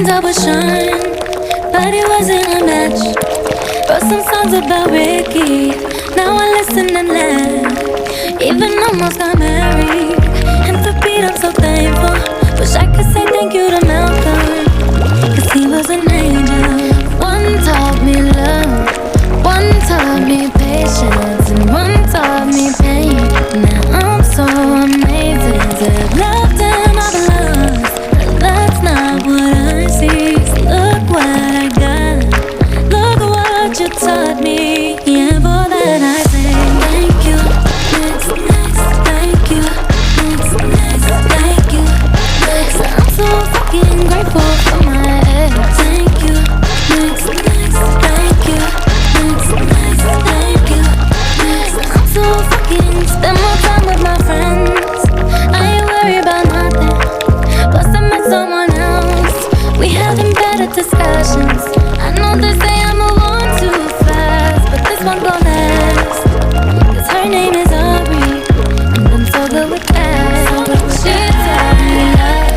and I was sure, but it wasn't a match. Wrote some songs about Ricky, now I listen and laugh. Even almost got married, and for Pete I'm so thankful. Wish I could say thank you to Malcolm, cause he was an angel. One taught me love, one taught me patience, and one taught me pain. Now I'm so amazing to have loved and I've lost, but that's not what I see. So look what I got, look what you taught me. Yeah, for that I say thank you. Next, thank you. Next, thank you. I'm so fucking grateful for my ex. Thank you. Next, thank you. Next, thank you. I'm so fucking spend more time with my friends. I ain't worried about nothing. Plus I met someone else. We having better discussions. I know they say I move on too fast, but this one gon' last. Cause her name is Aubrey, and I'm so good with that. She taught me love,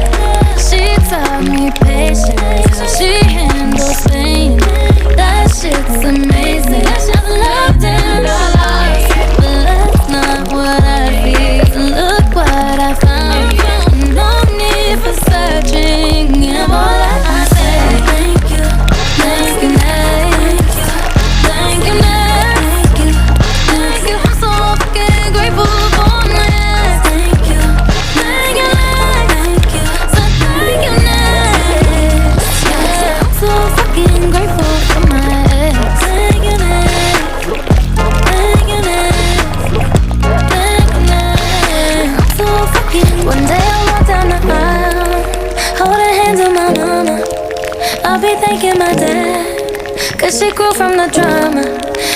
she taught me patience, how she handles pain. That shit's amazing. I've loved and I lost, but that's not what I feel. So look what I found. No need for searching. Yeah, all I say thank you, thank you, thank you, thank you, thank you, thank you. I'm so fucking grateful for my ex. Thank you, thank you, thank you, so thank you next. Yeah, I'm so fucking grateful for my ex. Thank you next, thank you next, thank you next. I'm so fucking. One day I walk down the aisle, holding hands with my mama. I'll be thanking my dad, cause she grew from the drama.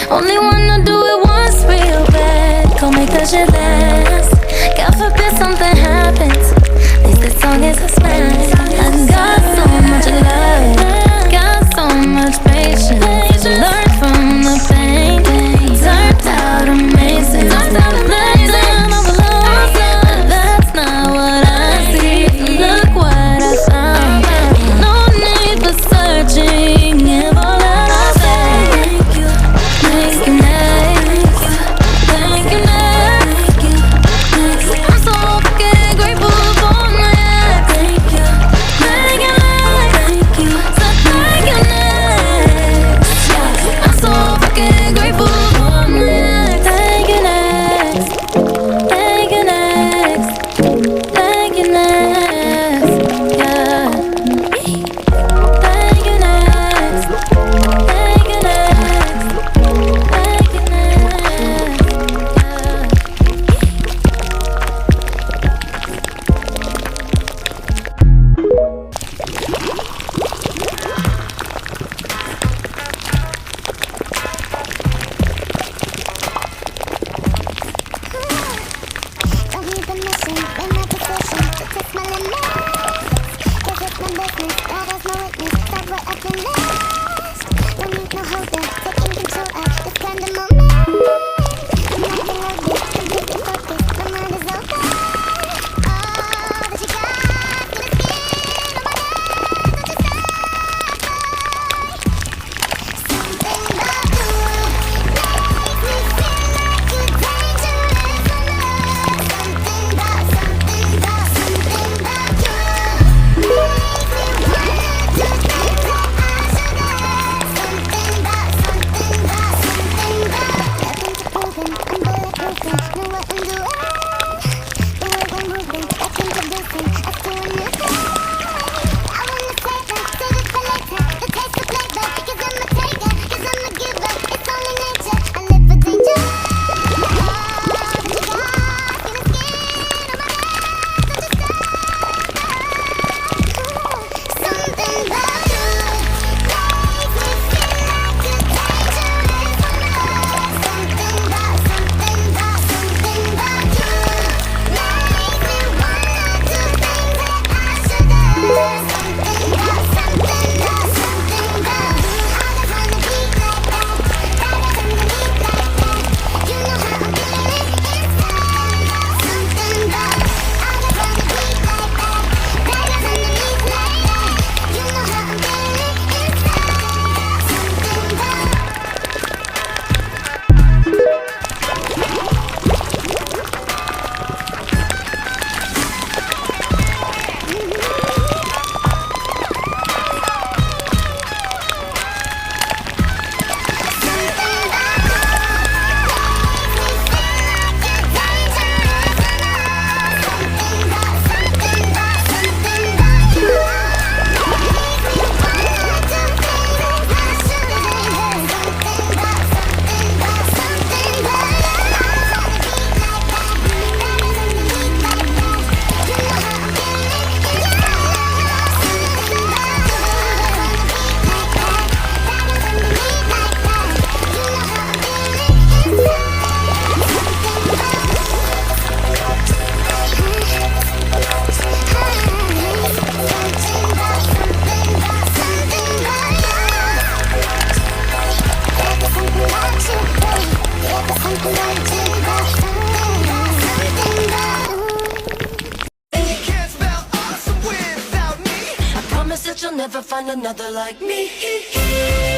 Only wanna do it once real bad, gon' make that shit last. God forbid something happens, at least this song is a smash. I got so much love, got so much patience, learned from the pain. Turned out amazing, turned out amazing. I'm alone, but that's not what I see. Look what I found, no need for searching. If all that I say thank you, thank you, thank you, thank you, thank you. I'm so find another like me.